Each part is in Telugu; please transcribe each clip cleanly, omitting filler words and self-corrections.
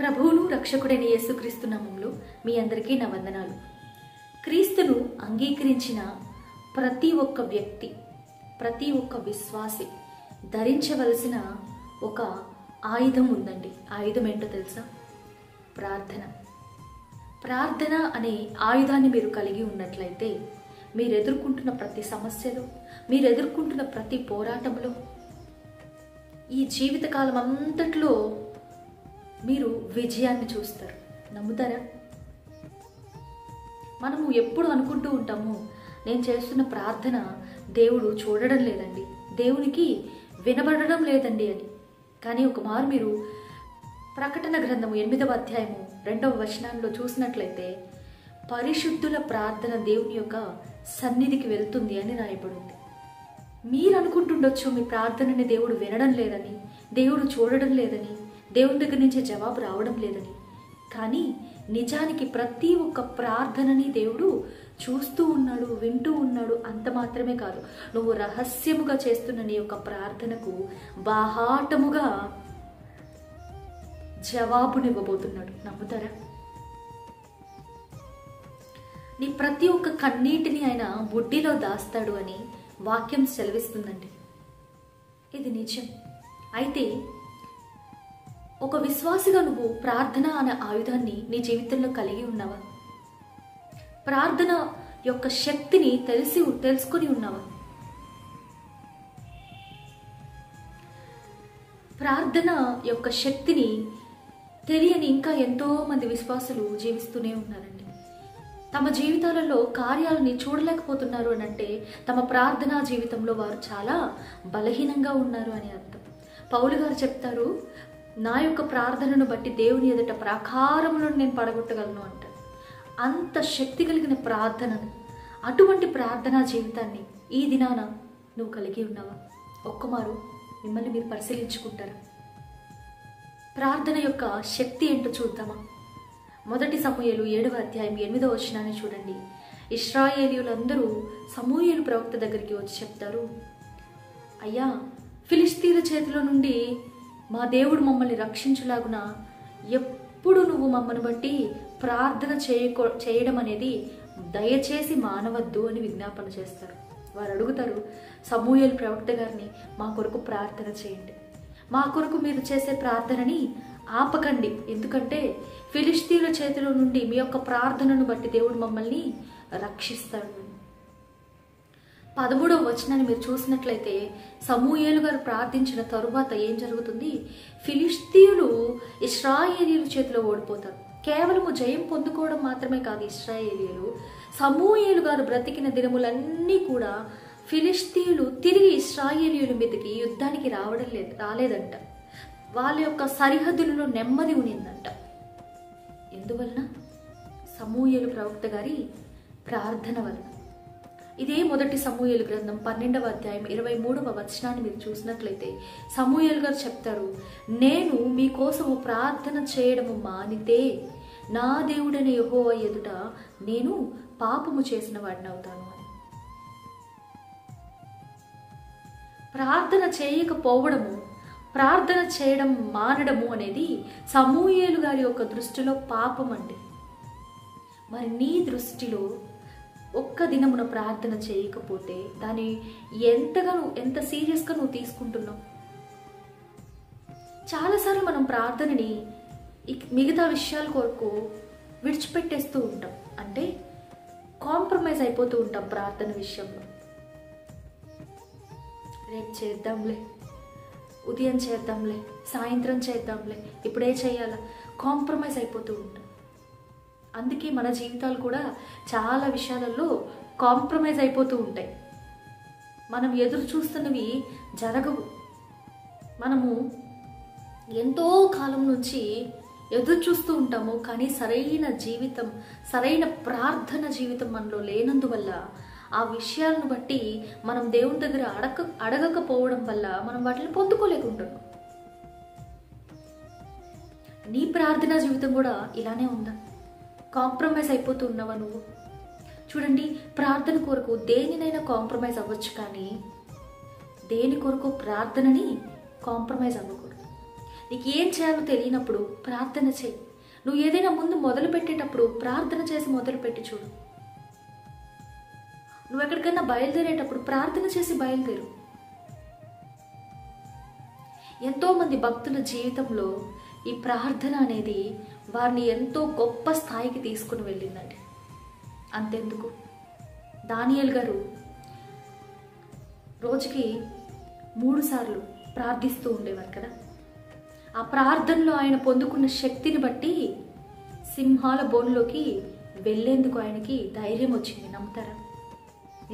ప్రభువును రక్షకుడైన యేసుక్రీస్తు నామములో మీ అందరికీ నా వందనాలు. క్రీస్తును అంగీకరించిన ప్రతి ఒక్క వ్యక్తి, ప్రతి ఒక్క విశ్వాసి ధరించవలసిన ఒక ఆయుధం ఉందండి. ఆయుధం ఏంటో తెలుసా? ప్రార్థన. ప్రార్థన అనే ఆయుధాన్ని మీరు కలిగి ఉన్నట్లయితే మీరు ఎదుర్కొంటున్న ప్రతి సమస్యలో, మీరు ఎదుర్కొంటున్న ప్రతి పోరాటంలో, ఈ జీవితకాలం అంతట్లో మీరు విజయాన్ని చూస్తారు. నమ్ముతారా? మనము ఎప్పుడు అనుకుంటూ ఉంటాము, నేను చేస్తున్న ప్రార్థన దేవుడు చూడడం లేదండి, దేవునికి వినబడడం లేదండి అని. కానీ ఒక మారు మీరు ప్రకటన గ్రంథము 8వ అధ్యాయము 2వ వచనంలో చూసినట్లయితే పరిశుద్ధుల ప్రార్థన దేవుని యొక్క సన్నిధికి వెళ్తుంది అని రాయబడింది. మీరు అనుకుంటుండొచ్చు మీ ప్రార్థనని దేవుడు వినడం లేదని, దేవుడు చూడడం లేదని, దేవుని దగ్గర నుంచి జవాబు రావడం లేదని. కానీ నిజానికి ప్రతి ఒక్క ప్రార్థనని దేవుడు చూస్తూ ఉన్నాడు, వింటూ ఉన్నాడు. అంత మాత్రమే కాదు, నువ్వు రహస్యముగా చేస్తున్న నీ యొక్క ప్రార్థనకు బాహాటముగా జవాబునివ్వబోతున్నాడు. నమ్ముతారా? నీ ప్రతి ఒక్క కన్నీటిని ఆయన బుడ్డిలో దాస్తాడు అని వాక్యం సెలవిస్తుందండి. ఇది నిజం. అయితే ఒక విశ్వాసిగా నువ్వు ప్రార్థన అనే ఆయుధాన్ని నీ జీవితంలో కలిగి ఉన్నావా? ప్రార్థన యొక్క శక్తిని తెలుసుకొని ఉన్నావా? ప్రార్థన యొక్క శక్తిని తెలియని ఇంకా ఎంతో మంది విశ్వాసులు జీవిస్తూనే ఉన్నారండి. తమ జీవితాలలో కార్యాలని చూడలేకపోతున్నారు అని అంటే తమ ప్రార్థనా జీవితంలో వారు చాలా బలహీనంగా ఉన్నారు అని అర్థం. పౌలు గారు చెప్తారు, నా యొక్క ప్రార్థనను బట్టి దేవుని ఎదుట ప్రాకారములను నేను పడగొట్టగలను అంటారు. అంత శక్తి కలిగిన ప్రార్థనను, అటువంటి ప్రార్థనా జీవితాన్ని ఈ దినాన నువ్వు కలిగి ఉన్నావా? ఒక్కమారు మిమ్మల్ని మీరు పరిశీలించుకుంటారా? ప్రార్థన యొక్క శక్తి ఏంటో చూద్దామా? 1 సమూయేలు 7వ అధ్యాయం 8వ వచనాన్ని చూడండి. ఇశ్రాయేలీయులందరూ సమూయేలు ప్రవక్త దగ్గరికి వచ్చి చెప్తారు, అయ్యా, ఫిలిష్తీయుల చేతిలో నుండి మా దేవుడు మమ్మల్ని రక్షించులాగున ఎప్పుడు నువ్వు మమ్మల్ని బట్టి ప్రార్థన చేయడం అనేది దయచేసి మానవద్దు అని విజ్ఞాపన చేస్తారు. వారు అడుగుతారు సమూయేలు ప్రవక్త గారిని, మా కొరకు ప్రార్థన చేయండి, మా కొరకు మీరు చేసే ప్రార్థనని ఆపకండి, ఎందుకంటే ఫిలిష్తీయుల చేతిలో నుండి మీ యొక్క ప్రార్థనను బట్టి దేవుడు మమ్మల్ని రక్షిస్తాడు. 13వ వచనాన్ని మీరు చూసినట్లయితే సమూయేలు గారు ప్రార్థించిన తరువాత ఏం జరుగుతుంది? ఫిలిష్తీయులు ఇశ్రాయేలీయుల చేతిలో ఓడిపోతారు. కేవలము జయం పొందుకోవడం మాత్రమే కాదు, ఇశ్రాయేలీయులు సమూయేలు గారు బ్రతికిన దినములన్నీ కూడా ఫిలిష్తీయులు తిరిగి ఇశ్రాయేలీయుల మీదకి యుద్ధానికి రాలేదంట. వాళ్ళ యొక్క సరిహద్దులలో నెమ్మది ఉనిందంట. ఎందువలన? సమూయేలు ప్రవక్త గారి ప్రార్థన వలన. ఇదే 1 సమూయేలు గ్రంథం 12వ అధ్యాయం 23వ వచనాన్ని మీరు చూసినట్లయితే సమూయేలు గారు చెప్తారు, నేను మీకోసము ప్రార్థన చేయడము మానితే నా దేవుడైన యెహోవా ఎదుట నేను పాపము చేసిన వాడిని అవుతాను అని. ప్రార్థన చేయకపోవడము, ప్రార్థన చేయడం మానడము అనేది సమూయేలు గారి యొక్క దృష్టిలో పాపం అండి. మరి నీ దృష్టిలో ఒక్క దినమున ప్రార్థన చేయకపోతే దాన్ని ఎంత సీరియస్గా నువ్వు తీసుకుంటున్నావు? చాలాసార్లు మనం ప్రార్థనని మిగతా విషయాల కొరకు విడిచిపెట్టేస్తూ ఉంటాం. అంటే కాంప్రమైజ్ అయిపోతూ ఉంటాం ప్రార్థన విషయంలో. రేపు చేద్దాంలే, ఉదయం చేద్దాంలే, సాయంత్రం చేద్దాంలే, ఇప్పుడే చేయాలా, కాంప్రమైజ్ అయిపోతూ ఉంటాం. అందుకే మన జీవితాలు కూడా చాలా విషయాలలో కాంప్రమైజ్ అయిపోతూ ఉంటాయి. మనం ఎదురు చూస్తున్నవి జరగవు. మనము ఎంతో కాలం నుంచి ఎదురు చూస్తూ ఉంటాము, కానీ సరైన జీవితం, సరైన ప్రార్థన జీవితం మనలో లేనందువల్ల ఆ విషయాలను బట్టి మనం దేవుని దగ్గర అడగకపోవడం వల్ల మనం వాటిని పొందుకోలేకుంటున్నాం. నీ ప్రార్థనా జీవితం కూడా ఇలానే ఉందా? కాంప్రమైజ్ అయిపోతూ ఉన్నావా నువ్వు? చూడండి, ప్రార్థన కొరకు దేనినైనా కాంప్రమైజ్ అవ్వచ్చు, కానీ దేని కొరకు ప్రార్థనని కాంప్రమైజ్ అవ్వకూడదు. నీకు ఏం చేయాలో తెలియనప్పుడు ప్రార్థన చేయి. నువ్వు ఏదైనా ముందు మొదలు పెట్టేటప్పుడు ప్రార్థన చేసి మొదలుపెట్టి చూడు. నువ్వు ఎక్కడికైనా బయలుదేరేటప్పుడు ప్రార్థన చేసి బయలుదేరు. ఎంతోమంది భక్తుల జీవితంలో ఈ ప్రార్థన అనేది వారిని ఎంతో గొప్ప స్థాయికి తీసుకుని వెళ్ళిందండి. అంతెందుకు, దానియేలు గారు రోజుకి 3 సార్లు ప్రార్థిస్తూ ఉండేవారు కదా. ఆ ప్రార్థనలో ఆయన పొందుకున్న శక్తిని బట్టి సింహాల బోన్లోకి వెళ్ళేందుకు ఆయనకి ధైర్యం వచ్చింది. నమ్ముతారా?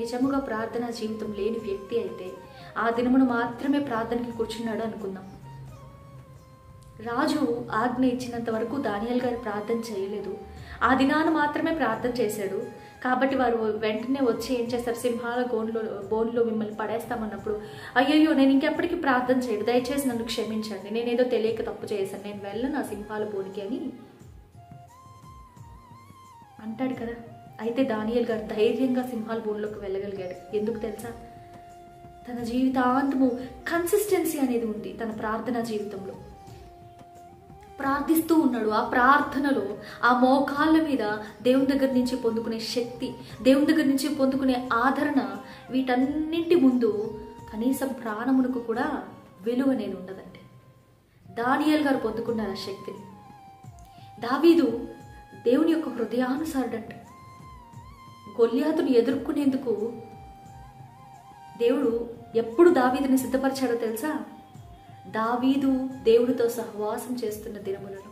నిజముగా ప్రార్థనా జీవితం లేని వ్యక్తి అయితే ఆ దినమును మాత్రమే ప్రార్థనకి కూర్చున్నాడు అనుకుందాం. రాజు ఆజ్ఞ ఇచ్చినంత వరకు దానియేలు గారు ప్రార్థన చేయలేదు. ఆ దినాన మాత్రమే ప్రార్థన చేశాడు. కాబట్టి వారు వెంటనే వచ్చి ఏం చేస్తారు, సింహాల బోన్లో మిమ్మల్ని పడేస్తామన్నప్పుడు, అయ్యయ్యో నేను ఇంకెప్పటికీ ప్రార్థన చేయడు, దయచేసి నన్ను క్షమించండి, నేనేదో తెలియక తప్పు చేశాను, నేను వెళ్ళను ఆ సింహాల బోనికి అని అంటాడు కదా. అయితే దానియేలు గారు ధైర్యంగా సింహాల బోన్లోకి వెళ్ళగలిగాడు. ఎందుకు తెలుసా? తన జీవితాంతము కన్సిస్టెన్సీ అనేది ఉంది. తన ప్రార్థనా జీవితంలో ప్రార్థిస్తూ ఉన్నాడు. ఆ ప్రార్థనలో ఆ మోకాళ్ళ మీద దేవుని దగ్గర నుంచి పొందుకునే శక్తి, దేవుని దగ్గర నుంచి పొందుకునే ఆదరణ, వీటన్నింటి ముందు కనీసం ప్రాణమునకు కూడా విలువ అనేది ఉండదండి. దానియేలు గారు పొందుకున్నారు ఆ శక్తిని. దావీదు దేవుని యొక్క హృదయానుసారుడంట. గొల్యాతును ఎదుర్కొనేందుకు దేవుడు ఎప్పుడు దావీదుని సిద్ధపరిచాడో తెలుసా? దావీదు దేవుడితో సహవాసం చేస్తున్న దినములను.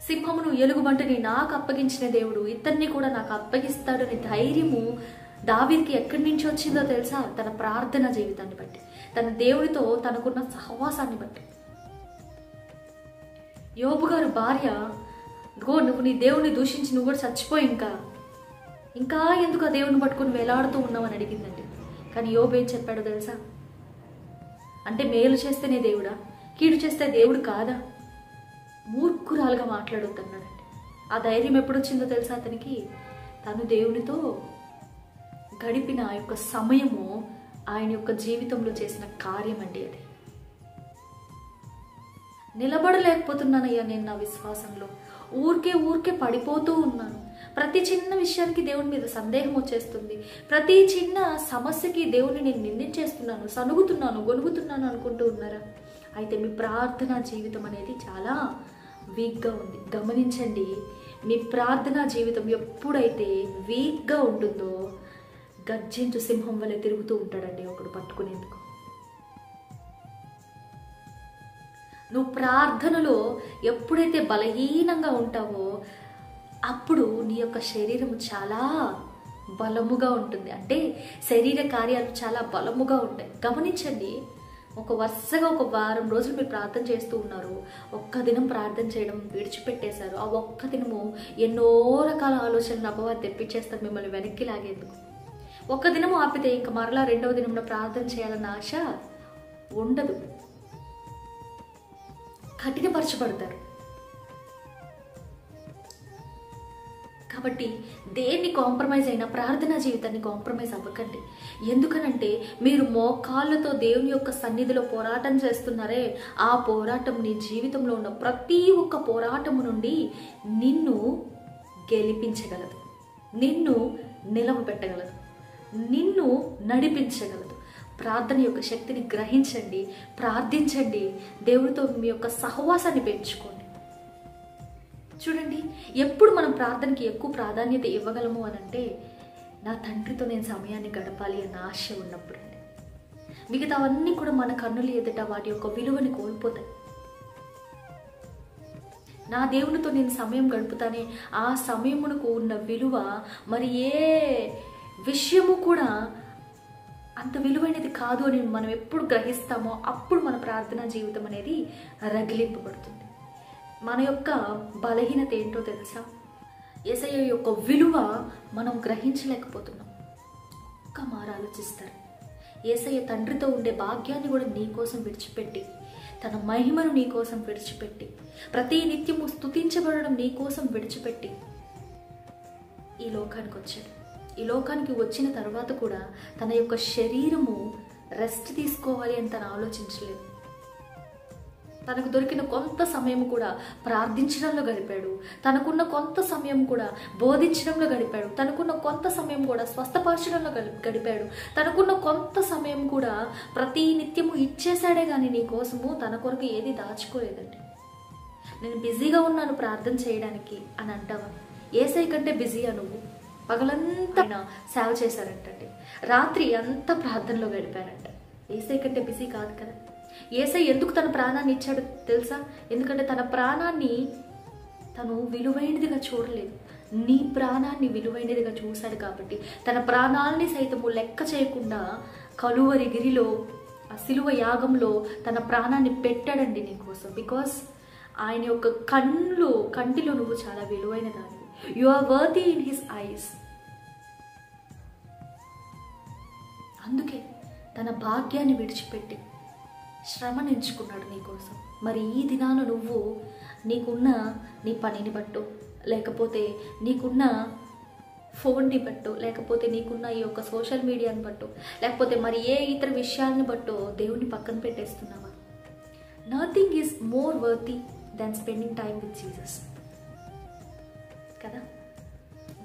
సింహమును ఎలుగుబంటిని నాకు అప్పగించిన దేవుడు ఇతన్ని కూడా నాకు అప్పగిస్తాడని ధైర్యము దావీదుకి ఎక్కడి నుంచి వచ్చిందో తెలుసా? తన ప్రార్థన జీవితాన్ని బట్టి, తన దేవుడితో తనకున్న సహవాసాన్ని బట్టి. యోబు గారు భార్య, నువ్వు నీ దేవుని దూషించి నువ్వు కూడా చచ్చిపోయి ఇంకా ఎందుకు ఆ దేవుని పట్టుకుని వేలాడుతూ ఉన్నావని అడిగిందండి. కానీ యోబు ఏం చెప్పాడో తెలుసా? అంటే మేలు చేస్తేనే దేవుడా, కీడు చేస్తే దేవుడు కాదా? మూర్ఖురాలుగా మాట్లాడొద్దన్నాడండి. ఆ ధైర్యం ఎప్పుడు వచ్చిందో తెలుసా అతనికి? తను దేవునితో గడిపిన ఆ యొక్క సమయము ఆయన యొక్క జీవితంలో చేసిన కార్యం అండి అది. నిలబడలేకపోతున్నానయ్యా నేను నా విశ్వాసంలో, ఊరికే పడిపోతూ ఉన్నాను. ప్రతి చిన్న విషయానికి దేవుని మీద సందేహం వచ్చేస్తుంది. ప్రతి చిన్న సమస్యకి దేవుని నేను నిందించేస్తున్నాను, సనుగుతున్నాను, గొనుగుతున్నాను అనుకుంటూ ఉన్నారా? అయితే మీ ప్రార్థనా జీవితం అనేది చాలా వీక్గా ఉంది. గమనించండి, మీ ప్రార్థనా జీవితం ఎప్పుడైతే వీక్గా ఉంటుందో గర్జించు సింహం వలె తిరుగుతూ ఉంటాడండి ఒకడు పట్టుకునేందుకు. నువ్వు ప్రార్థనలో ఎప్పుడైతే బలహీనంగా ఉంటావో అప్పుడు నీ యొక్క శరీరం చాలా బలముగా ఉంటుంది. అంటే శరీర కార్యాలు చాలా బలముగా ఉంటాయి. గమనించండి, వరుసగా ఒక వారం రోజులు మీరు ప్రార్థన చేస్తూ ఉన్నారు, ఒక్క దినం ప్రార్థన చేయడం విడిచిపెట్టేశారు. ఆ ఒక్క దినము ఎన్నో రకాల ఆలోచనలు అపవాది తెప్పించేస్తారు మిమ్మల్ని వెనక్కి లాగేందుకు. ఒక్క దినము ఆపితే ఇంకా మరలా 2వ దినంలో ప్రార్థన చేయాలన్న ఆశ ఉండదు. కఠినపరచబడతారు. కాబట్టి దేన్ని కాంప్రమైజ్ అయినా ప్రార్థనా జీవితాన్ని కాంప్రమైజ్ అవ్వకండి. ఎందుకనంటే మీరు మోకాళ్ళతో దేవుని యొక్క సన్నిధిలో పోరాటం చేస్తున్నారే, ఆ పోరాటం నీ జీవితంలో ఉన్న ప్రతి ఒక్క పోరాటము నుండి నిన్ను గెలిపించగలదు, నిన్ను నిలవబెట్టగలదు, నిన్ను నడిపించగలదు. ప్రార్థన యొక్క శక్తిని గ్రహించండి, ప్రార్థించండి, దేవుడితో మీ యొక్క సహవాసాన్ని పెంచుకోండి. చూడండి, ఎప్పుడు మనం ప్రార్థనకి ఎక్కువ ప్రాధాన్యత ఇవ్వగలము అనంటే నా తండ్రితో నేను సమయాన్ని గడపాలి అన్న ఆశ ఉన్నప్పుడు అండి. మిగతావన్నీ కూడా మన కన్నుల ఎదుట వాటి యొక్క విలువని కోల్పోతాయి. నా దేవునితో నేను సమయం గడుపుతానే, ఆ సమయమునకు ఉన్న విలువ మరి ఏ విషయము కూడా అంత విలువైనది కాదు అని మనం ఎప్పుడు గ్రహిస్తామో అప్పుడు మన ప్రార్థనా జీవితం అనేది రగిలింపబడుతుంది. మన యొక్క బలహీనత ఏంటో తెలుసా? యేసయ్య యొక్క విలువ మనం గ్రహించలేకపోతున్నాం. ఒక్క మారు ఆలోచిస్తారు. యేసయ్య తండ్రితో ఉండే భాగ్యాన్ని కూడా నీ కోసం విడిచిపెట్టి, తన మహిమను నీ కోసం విడిచిపెట్టి, ప్రతి నిత్యము స్తుతించబడడం నీ కోసం విడిచిపెట్టి ఈ లోకానికి వచ్చాడు. ఈ లోకానికి వచ్చిన తర్వాత కూడా తన యొక్క శరీరము రెస్ట్ తీసుకోవాలి అని తను ఆలోచించలేదు. తనకు దొరికిన కొంత సమయం కూడా ప్రార్థించడంలో గడిపాడు. తనకున్న కొంత సమయం కూడా బోధించడంలో గడిపాడు. తనకున్న కొంత సమయం కూడా స్వస్థపరచడంలో గడిపాడు. తనకున్న కొంత సమయం కూడా ప్రతి నిత్యము ఇచ్చేశాడే కానీ నీ కోసము తన కొరకు ఏది దాచుకోలేదండి. నేను బిజీగా ఉన్నాను ప్రార్థన చేయడానికి అని అంటావా? ఏసై కంటే బిజీయా నువ్వు? పగలంతా సేవ చేశారంటండి, రాత్రి అంతా ప్రార్థనలో గడిపారంట. ఏసై కంటే బిజీ కాదు కదా. ఏసై ఎందుకు తన ప్రాణాన్ని ఇచ్చాడు తెలుసా? ఎందుకంటే తన ప్రాణాన్ని తను విలువైనదిగా చూడలేదు, నీ ప్రాణాన్ని విలువైనదిగా చూశాడు కాబట్టి తన ప్రాణాలని సైతము లెక్క చేయకుండా కలువరి గిరిలో ఆ సిలువ యాగంలో తన ప్రాణాన్ని పెట్టాడండి నీ కోసం. బికాస్ ఆయన యొక్క కంటిలో నువ్వు చాలా విలువైన దానివి. You are worthy in his eyes. అందుకే తన భాగ్యాన్ని విడిచిపెట్టి శ్రమను ఎంచుకున్నాడు నీకోసం. మరి ఈ దినాన నువ్వు నీకున్న నీ పనిని బట్టో, లేకపోతే నీకున్న ఫోన్ని బట్టో, లేకపోతే నీకున్న ఈ యొక్క సోషల్ మీడియాని బట్టో, లేకపోతే మరి ఏ ఇతర విషయాలను బట్టో దేవుని పక్కన పెట్టేస్తున్నావా? Nothing is more worthy than spending time with Jesus కదా.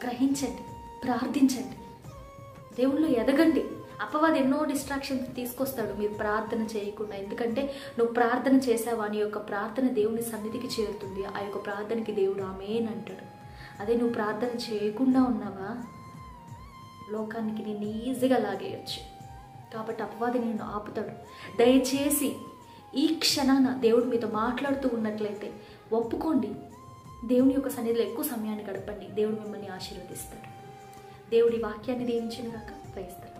గ్రహించండి, ప్రార్థించండి, దేవుళ్ళు ఎదగండి. అపవాది ఎన్నో డిస్ట్రాక్షన్స్ తీసుకొస్తాడు మీరు ప్రార్థన చేయకుండా. ఎందుకంటే నువ్వు ప్రార్థన చేసావా, నీ యొక్క ప్రార్థన దేవుని సన్నిధికి చేరుతుంది. ఆ యొక్క ప్రార్థనకి దేవుడు ఆమేన్ అంటాడు. అదే నువ్వు ప్రార్థన చేయకుండా ఉన్నావా, లోకానికి నిన్ను ఈజీగా లాగేయచ్చు. కాబట్టి అపవాది నిన్ను ఆపుతాడు. దయచేసి ఈ క్షణాన దేవుడు మీతో మాట్లాడుతూ ఉన్నట్లయితే ఒప్పుకోండి. దేవుని యొక్క సన్నిధిలో ఎక్కువ సమయాన్ని గడపండి. దేవుడు మిమ్మల్ని ఆశీర్వదిస్తాడు. దేవుడి వాక్యాన్ని దీవించును గాక. Praise the lord.